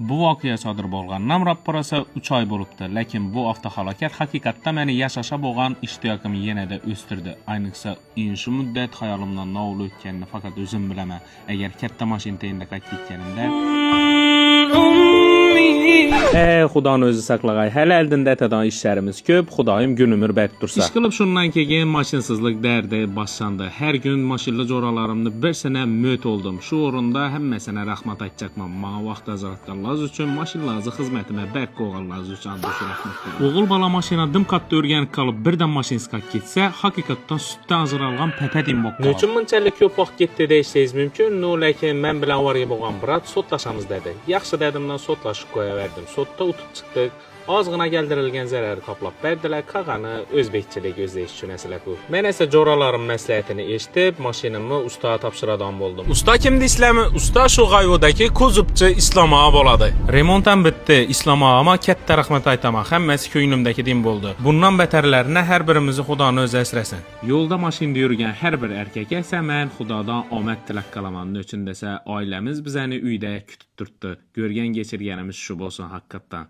Bu voqea sodir bo'lgandan ro'parasa 3 oy bo'libdi, lekin bu avtohalokat haqiqatda meni yashashga bo'lgan ishtiyoqimni yanada o'stirdi. Ayniqsa, shu muddat hayolimdan nol o'tganini faqat o'zim bilaman. Agar katta mashina tayinda qaytib ketganimda Xudoning o'zi saqlag'ay. Hali oldinda atadan ishlarimiz ko'p, Xudoyim günümür berib tursa. Ish qilib shundan keyin mashinsizlik dardi boshlandi. Har kun mashinli jo'ralarimni bir sana mo't oldim. Shu o'rinda hammasini rahmat aytmoqman. Menga vaqt ajratganlar uchun, mashinlarning xizmatimga berib qo'yganlar uchun rahmat. O'g'il bola mashina dim qatda o'rganib qolib, birdan mashinasiga ketsa, haqiqatdan sutdan ajralgan papadim bo'lib qoladi. Nechun bunchalik ko'p vaqt ketdi deyishingiz mumkin, lekin men bilan avariya bo'lgan brat sotlashamiz dedi. Yaxshi dedimdan sotlashib qo'yaverdim. Sotda o'tib chiqdik. Ozgina keltirilgan zararni qoplab berdilar. Qag'ani o'zbekchilik o'zlash uchun asla bu. Men esa jo'ralarim maslahatini eshitib, mashinamni ustaga topshiradigan bo'ldim. Usta kim deysizlarmi? Usta shu g'ayvodagi ko'zubchi Islomova bo'ladi. Remontam bitdi. Islomova katta rahmat aytaman. Hammasi ko'nglimdagi din bo'ldi. Bundan betarlarini har birimizni Xudoning o'zi asrasin. Yo'lda mashinada yurgan har bir erkakka esa men Xudodan omad tilak qilaman. Nechun desa, oilamiz bizani uyda kutib turibdi. Ko'rgan kechirganimiz shu bo'lsin haqiqatan.